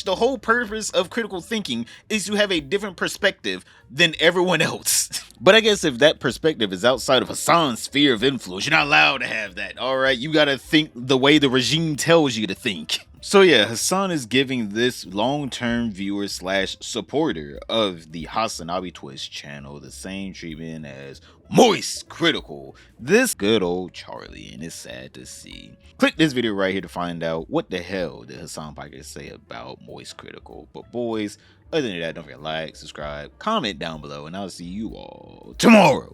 The whole purpose of critical thinking is to have a different perspective than everyone else. But I guess if that perspective is outside of Hassan's sphere of influence, you're not allowed to have that, alright? You gotta think the way the regime tells you to think. So yeah, Hassan is giving this long-term viewer slash supporter of the Hasanabi Twist channel the same treatment as Moist Critical, this good old Charlie, and it's sad to see. Click this video right here to find out what the hell did Hassan Piker say about Moist Critical. But boys, other than that, don't forget to like, subscribe, comment down below, and I'll see you all tomorrow.